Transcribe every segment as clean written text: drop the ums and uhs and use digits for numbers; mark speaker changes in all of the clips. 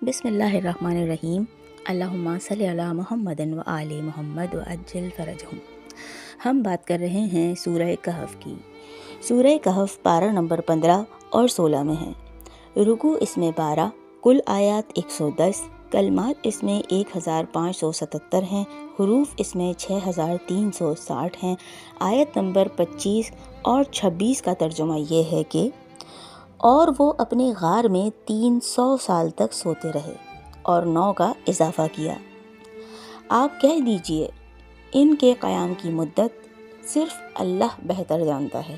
Speaker 1: بسم اللہ الرحمن الرحیم۔ اللہم صلی علی محمد و آل محمد و عجل فرجہم۔ ہم بات کر رہے ہیں سورہ کہف کی۔ سورہ کہف پارہ نمبر 15 اور 16 میں ہے۔ رکوع اس میں 12، کل آیات 110، کلمات اس میں 1577 ہیں، حروف اس میں 6360 ہیں۔ آیت نمبر 25 اور 26 کا ترجمہ یہ ہے کہ اور وہ اپنے غار میں 300 سال تک سوتے رہے اور 9 کا اضافہ کیا۔ آپ کہہ دیجئے ان کے قیام کی مدت صرف اللہ بہتر جانتا ہے۔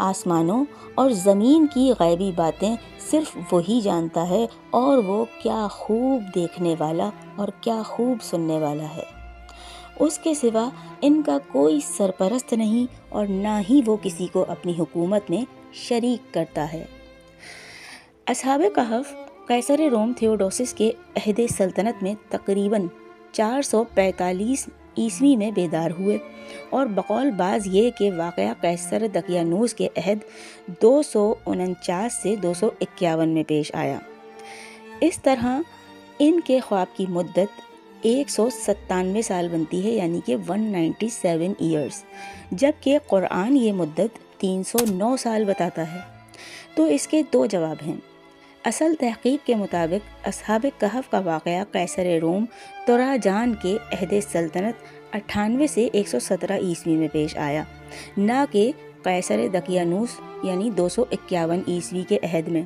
Speaker 1: آسمانوں اور زمین کی غیبی باتیں صرف وہی جانتا ہے، اور وہ کیا خوب دیکھنے والا اور کیا خوب سننے والا ہے۔ اس کے سوا ان کا کوئی سرپرست نہیں، اور نہ ہی وہ کسی کو اپنی حکومت میں شریک کرتا ہے۔ اصحاب کہف قیصر روم تھیوڈوسس کے عہد سلطنت میں تقریباً 445 عیسوی میں بیدار ہوئے، اور بقول بعض یہ کہ واقعہ قیصر دقیانوس کے عہد 249 سے 251 میں پیش آیا۔ اس طرح ان کے خواب کی مدت 197 سال بنتی ہے، یعنی کہ 197 ایئرز، جبکہ قرآن یہ مدت 309 سال بتاتا ہے۔ تو اس کے دو جواب ہیں۔ اصل تحقیق کے مطابق اصحاب کہف کا واقعہ قیصر روم تراجان کے عہد سلطنت 98 سے 117 عیسوی میں پیش آیا، نہ کہ قیصر دقیانوس یعنی 251 عیسوی کے عہد میں،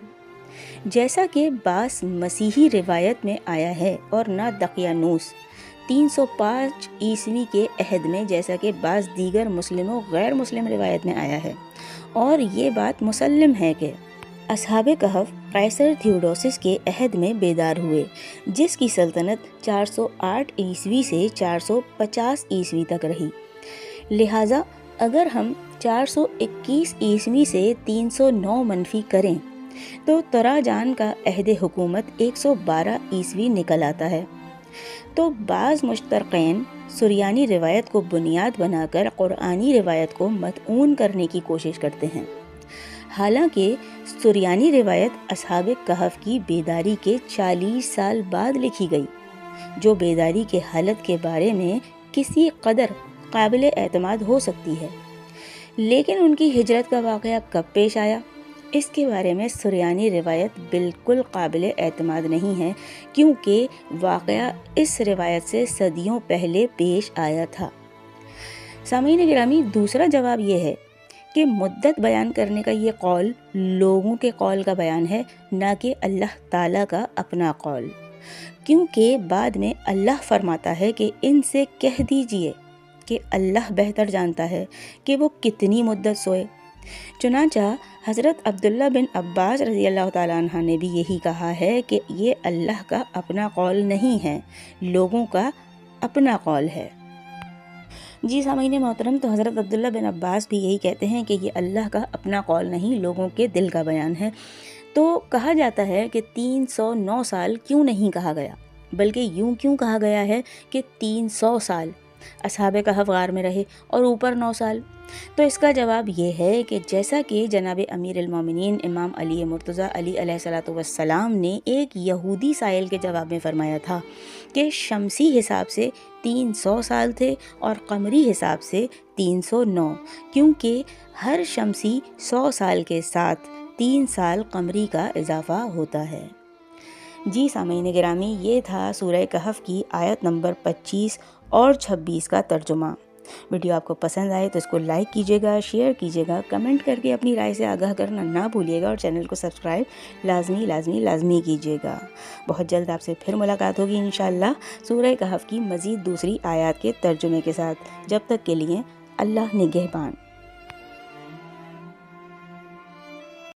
Speaker 1: جیسا کہ بعض مسیحی روایت میں آیا ہے، اور نہ دقیانوس 305 عیسوی کے عہد میں، جیسا کہ بعض دیگر مسلم و غیر مسلم روایت میں آیا ہے۔ اور یہ بات مسلم ہے کہ اصحاب کہف قیصر تھیوڈوسس کے عہد میں بیدار ہوئے، جس کی سلطنت 408 عیسوی سے 450 عیسوی تک رہی۔ لہٰذا اگر ہم 421 عیسوی سے 309 منفی کریں تو تراجان کا عہد حکومت 112 عیسوی نکل آتا ہے۔ تو بعض مشترقین سریانی روایت کو بنیاد بنا کر قرآنی روایت کو مطعون کرنے کی کوشش کرتے ہیں، حالانکہ سریانی روایت اصحاب کہف کی بیداری کے 40 سال بعد لکھی گئی، جو بیداری کے حالت کے بارے میں کسی قدر قابل اعتماد ہو سکتی ہے، لیکن ان کی ہجرت کا واقعہ کب پیش آیا، اس کے بارے میں سریانی روایت بالکل قابل اعتماد نہیں ہے، کیونکہ واقعہ اس روایت سے صدیوں پہلے پیش آیا تھا۔ سامعین گرامی، دوسرا جواب یہ ہے کہ مدت بیان کرنے کا یہ قول لوگوں کے قول کا بیان ہے، نہ کہ اللہ تعالیٰ کا اپنا قول، کیونکہ بعد میں اللہ فرماتا ہے کہ ان سے کہہ دیجئے کہ اللہ بہتر جانتا ہے کہ وہ کتنی مدت سوئے۔ چنانچہ حضرت عبداللہ بن عباس رضی اللہ تعالیٰ عنہ نے بھی یہی کہا ہے کہ یہ اللہ کا اپنا قول نہیں ہے، لوگوں کا اپنا قول ہے۔ جی سامعین محترم، تو حضرت عبداللہ بن عباس بھی یہی کہتے ہیں کہ یہ اللہ کا اپنا قول نہیں، لوگوں کے دل کا بیان ہے۔ تو کہا جاتا ہے کہ 309 سال کیوں نہیں کہا گیا، بلکہ یوں کیوں کہا گیا ہے کہ 300 سال اصحاب کہف غار میں رہے اور اوپر 9 سال؟ تو اس کا جواب یہ ہے کہ جیسا کہ جناب امیر المومنین امام علی مرتضیٰ علی علیہ الصلوۃ والسلام نے ایک یہودی سائل کے جواب میں فرمایا تھا کہ شمسی حساب سے 300 سال تھے اور قمری حساب سے 309، کیونکہ ہر شمسی 100 سال کے ساتھ 3 سال قمری کا اضافہ ہوتا ہے۔ جی سامعین گرامی، یہ تھا سورہ کہف کی آیت نمبر 25 اور 26 کا ترجمہ۔ ویڈیو آپ کو پسند آئے تو اس کو لائک کیجیے گا، شیئر کیجیے گا، کمنٹ کر کے اپنی رائے سے آگاہ کرنا نہ بھولیے گا، اور چینل کو سبسکرائب لازمی کیجیے گا۔ بہت جلد آپ سے پھر ملاقات ہوگی انشاءاللہ سورہ کہف کی مزید دوسری آیات کے ترجمے کے ساتھ۔ جب تک کے لیے اللہ نگہبان۔